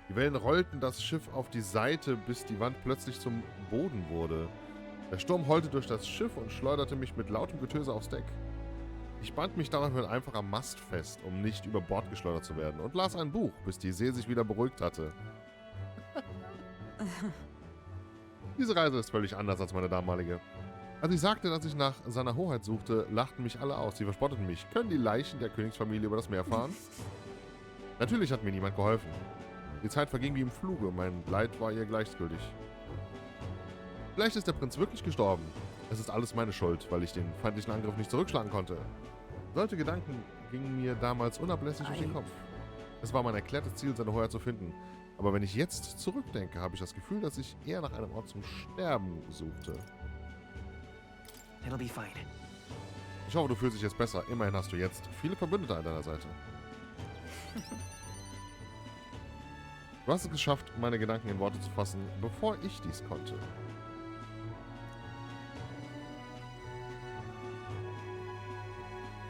Die Wellen rollten das Schiff auf die Seite, bis die Wand plötzlich zum Boden wurde. Der Sturm heulte durch das Schiff und schleuderte mich mit lautem Getöse aufs Deck. Ich band mich daraufhin einfach am Mast fest, um nicht über Bord geschleudert zu werden, und las ein Buch, bis die See sich wieder beruhigt hatte. Diese Reise ist völlig anders als meine damalige. Als ich sagte, dass ich nach seiner Hoheit suchte, lachten mich alle aus. Sie verspotteten mich. Können die Leichen der Königsfamilie über das Meer fahren? Natürlich hat mir niemand geholfen. Die Zeit verging wie im Fluge, mein Leid war ihr gleichgültig. Vielleicht ist der Prinz wirklich gestorben. Es ist alles meine Schuld, weil ich den feindlichen Angriff nicht zurückschlagen konnte. Solche Gedanken gingen mir damals unablässig durch den Kopf. Es war mein erklärtes Ziel, seine Heuer zu finden. Aber wenn ich jetzt zurückdenke, habe ich das Gefühl, dass ich eher nach einem Ort zum Sterben suchte. It'll be fine. Ich hoffe, du fühlst dich jetzt besser. Immerhin hast du jetzt viele Verbündete an deiner Seite. Du hast es geschafft, meine Gedanken in Worte zu fassen, bevor ich dies konnte.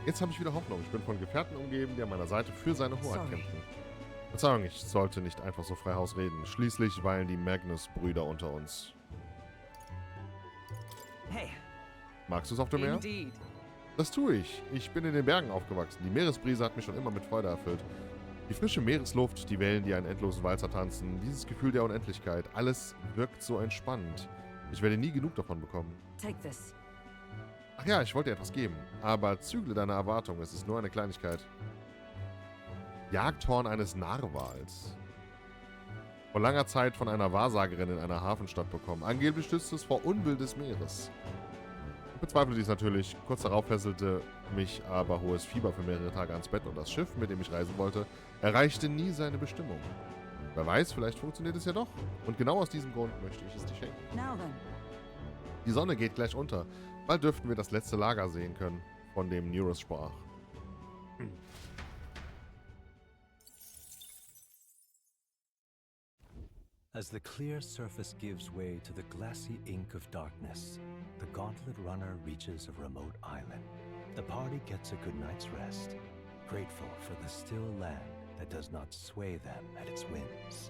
Jetzt habe ich wieder Hoffnung. Ich bin von Gefährten umgeben, die an meiner Seite für seine Hoheit kämpfen. Verzeihung, ich sollte nicht einfach so frei Haus reden. Schließlich weilen die Magnus-Brüder unter uns. Hey. Magst du es auf dem Meer? Indeed. Das tue ich. Ich bin in den Bergen aufgewachsen. Die Meeresbrise hat mich schon immer mit Freude erfüllt. Die frische Meeresluft, die Wellen, die einen endlosen Walzer tanzen, dieses Gefühl der Unendlichkeit, alles wirkt so entspannend. Ich werde nie genug davon bekommen. Take this. Ach ja, ich wollte dir etwas geben. Aber zügle deine Erwartung, es ist nur eine Kleinigkeit. Jagdhorn eines Narwals. Vor langer Zeit von einer Wahrsagerin in einer Hafenstadt bekommen. Angeblich stützt es vor Unbill des Meeres. Ich bezweifle dies natürlich. Kurz darauf fesselte mich aber hohes Fieber für mehrere Tage ans Bett und das Schiff, mit dem ich reisen wollte, erreichte nie seine Bestimmung. Wer weiß, vielleicht funktioniert es ja doch. Und genau aus diesem Grund möchte ich es dir schenken. Die Sonne geht gleich unter. Bald dürften wir das letzte Lager sehen können, von dem Neurus sprach. As the clear surface gives way to the glassy ink of darkness, the gauntlet runner reaches a remote island. The party gets a good night's rest, grateful for the still land that does not sway them at its whims.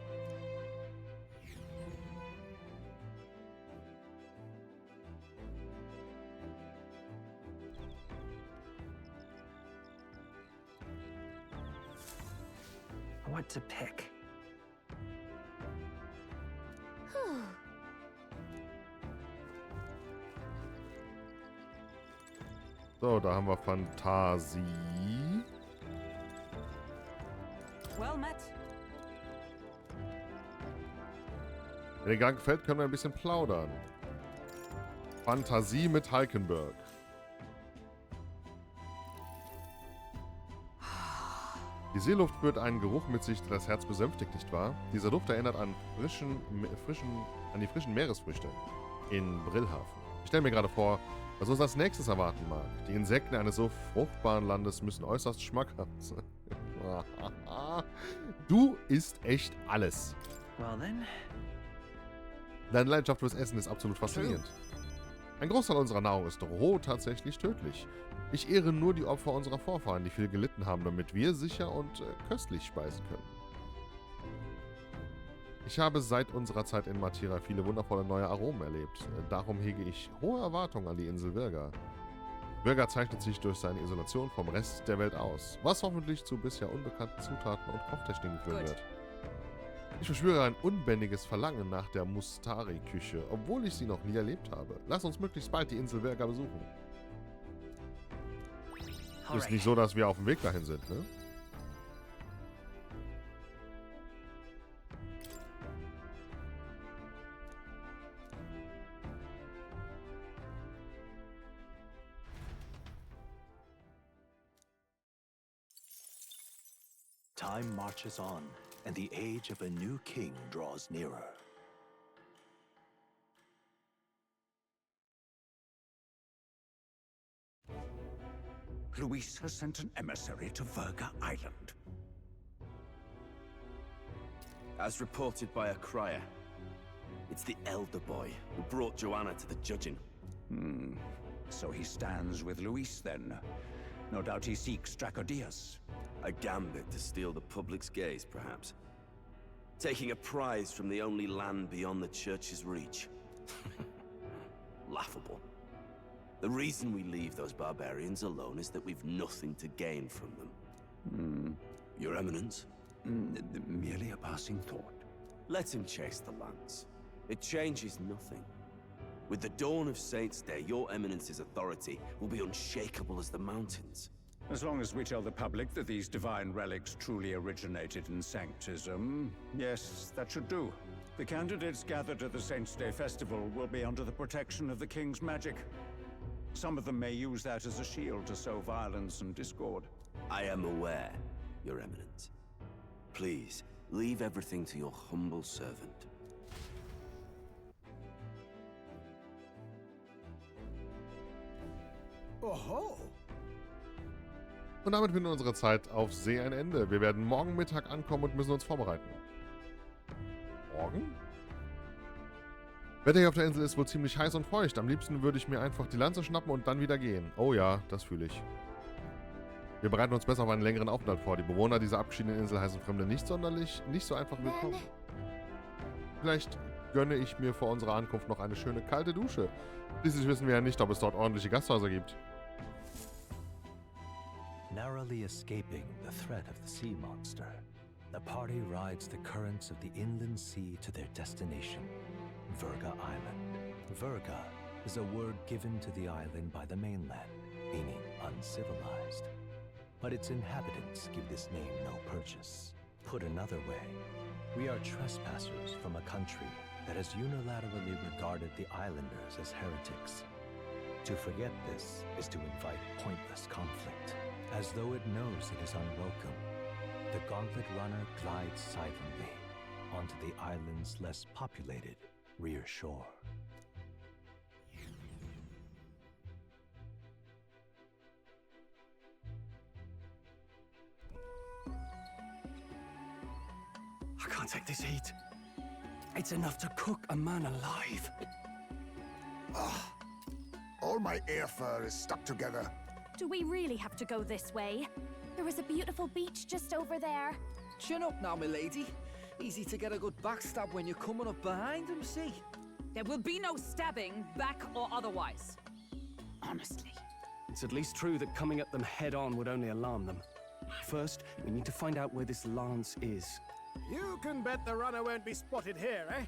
What to pick? So, da haben wir Fantasie. Well met. Wenn dir gerade gefällt, können wir ein bisschen plaudern. Fantasie mit Halkenberg. Die Seeluft führt einen Geruch mit sich, der das Herz besänftigt, nicht wahr? Dieser Duft erinnert an die frischen Meeresfrüchte in Brillhafen. Ich stelle mir gerade vor, was uns als nächstes erwarten mag. Die Insekten eines so fruchtbaren Landes müssen äußerst schmackhaft sein. Du isst echt alles. Well then. Deine Leidenschaft fürs Essen ist absolut faszinierend. Ein Großteil unserer Nahrung ist roh tatsächlich tödlich. Ich ehre nur die Opfer unserer Vorfahren, die viel gelitten haben, damit wir sicher und köstlich speisen können. Ich habe seit unserer Zeit in Matira viele wundervolle neue Aromen erlebt. Darum hege ich hohe Erwartungen an die Insel Virga. Virga zeichnet sich durch seine Isolation vom Rest der Welt aus, was hoffentlich zu bisher unbekannten Zutaten und Kochtechniken führen wird. Ich verspüre ein unbändiges Verlangen nach der Mustari-Küche, obwohl ich sie noch nie erlebt habe. Lass uns möglichst bald die Insel Virga besuchen. Ist nicht so, dass wir auf dem Weg dahin sind, ne? Time marches on, and the age of a new king draws nearer. Luis has sent an emissary to Virga Island. As reported by a crier, it's the elder boy who brought Joanna to the judging. So he stands with Luis then. No doubt he seeks Dracodius. A gambit to steal the public's gaze, perhaps. Taking a prize from the only land beyond the church's reach. Laughable. The reason we leave those barbarians alone is that we've nothing to gain from them. Your Eminence? Merely a passing thought. Let him chase the lance. It changes nothing. With the dawn of Saints' Day, your Eminence's authority will be unshakable as the mountains. As long as we tell the public that these divine relics truly originated in Sanctism, yes, that should do. The candidates gathered at the Saints' Day Festival will be under the protection of the King's magic. Some of them may use that as a shield to sow violence and discord. I am aware, Your Eminence. Please, leave everything to your humble servant. Oho! Und damit findet unsere Zeit auf See ein Ende. Wir werden morgen Mittag ankommen und müssen uns vorbereiten. Morgen? Wetter hier auf der Insel ist wohl ziemlich heiß und feucht. Am liebsten würde ich mir einfach die Lanze schnappen und dann wieder gehen. Oh ja, das fühle ich. Wir bereiten uns besser auf einen längeren Aufenthalt vor. Die Bewohner dieser abgeschiedenen Insel heißen Fremde nicht so einfach willkommen. Vielleicht gönne ich mir vor unserer Ankunft noch eine schöne kalte Dusche. Schließlich wissen wir ja nicht, ob es dort ordentliche Gasthäuser gibt. Narrowly escaping the threat of the sea monster, the party rides the currents of the inland sea to their destination, Verga Island. Verga is a word given to the island by the mainland, meaning uncivilized. But its inhabitants give this name no purchase. Put another way, we are trespassers from a country that has unilaterally regarded the islanders as heretics. To forget this is to invite pointless conflict. As though it knows it is unwelcome, the Gauntlet Runner glides silently onto the island's less populated rear shore. I can't take this heat. It's enough to cook a man alive. All my ear fur is stuck together. Do we really have to go this way? There was a beautiful beach just over there. Chin up now, milady. Easy to get a good backstab when you're coming up behind him, see? There will be no stabbing, back or otherwise. Honestly. It's at least true that coming at them head-on would only alarm them. First, we need to find out where this lance is. You can bet the runner won't be spotted here, eh?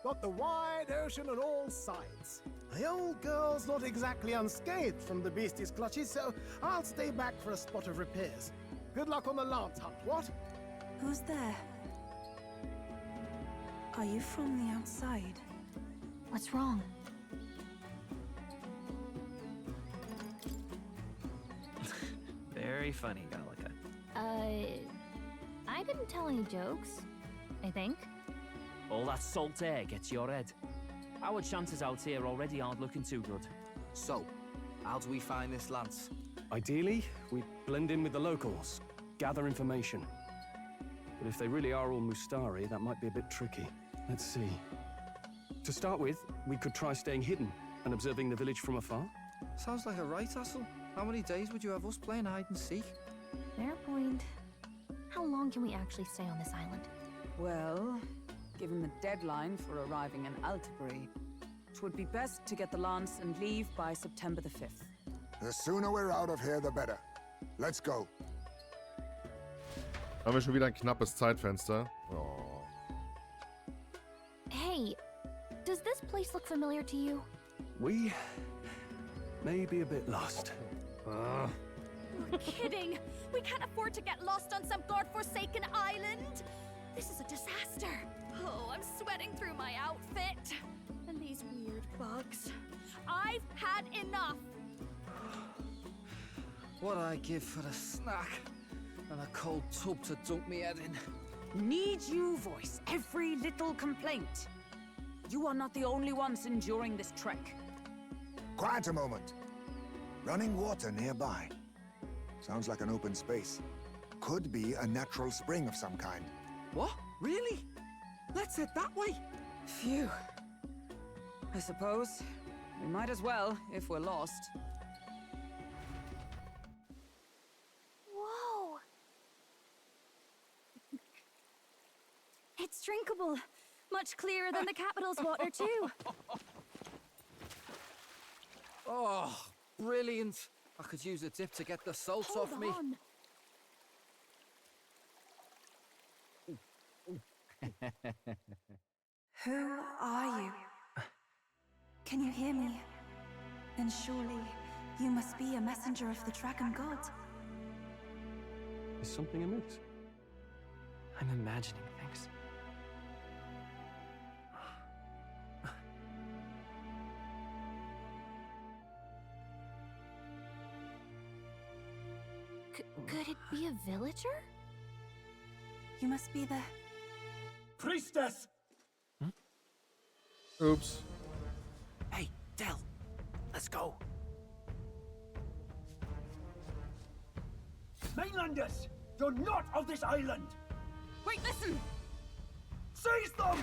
Got the wide ocean on all sides. The old girl's not exactly unscathed from the beastie's clutches, so I'll stay back for a spot of repairs. Good luck on the lance hunt, what? Who's there? Are you from the outside? What's wrong? Very funny, Gallica. I didn't tell any jokes, I think. All that salt air gets your head. Our chances out here already aren't looking too good. So, how do we find this lance? Ideally, we blend in with the locals, gather information. But if they really are all Mustari, that might be a bit tricky. Let's see. To start with, we could try staying hidden and observing the village from afar. Sounds like a right hassle. How many days would you have us playing hide and seek? Fair point. How long can we actually stay on this island? Well, given the deadline for arriving in Altabury, it would be best to get the lance and leave by September the 5th. The sooner we're out of here, the better. Let's go. Haben wir schon wieder ein knappes Zeitfenster. Oh. Hey, does this place look familiar to you? We may be a bit lost. You're kidding! We can't afford to get lost on some godforsaken island! This is a disaster! Oh, I'm sweating through my outfit. And these weird bugs. I've had enough! What I give for a snack and a cold tub to dunk me head in. Need you voice every little complaint? You are not the only ones enduring this trek. Quiet a moment. Running water nearby. Sounds like an open space. Could be a natural spring of some kind. What? Really? Let's head that way. Phew. I suppose we might as well if we're lost. Whoa! It's drinkable. Much clearer than the capital's water, too. Oh, brilliant. I could use a dip to get the salt Hold off me. on. Who are you? Can you hear me? Then surely you must be a messenger of the dragon god. Is something amiss? I'm imagining things. Could it be a villager? You must be the... Priestess! Oops. Hey, Del, let's go. Mainlanders! You're not of this island! Wait, listen! Seize them!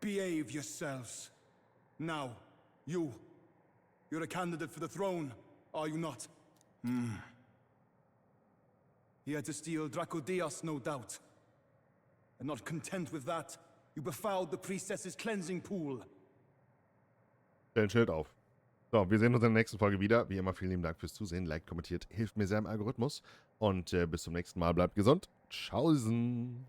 Behave yourselves. Now, you're a candidate for the throne, are you not? Here to steal Dracodias, no doubt. And not content with that, you befouled the priestess's cleansing pool. Stell ein Schild auf. So, wir sehen uns in der nächsten Folge wieder. Wie immer, vielen lieben Dank fürs Zusehen. Like, kommentiert, hilft mir sehr im Algorithmus. Und bis zum nächsten Mal. Bleibt gesund. Tschaußen.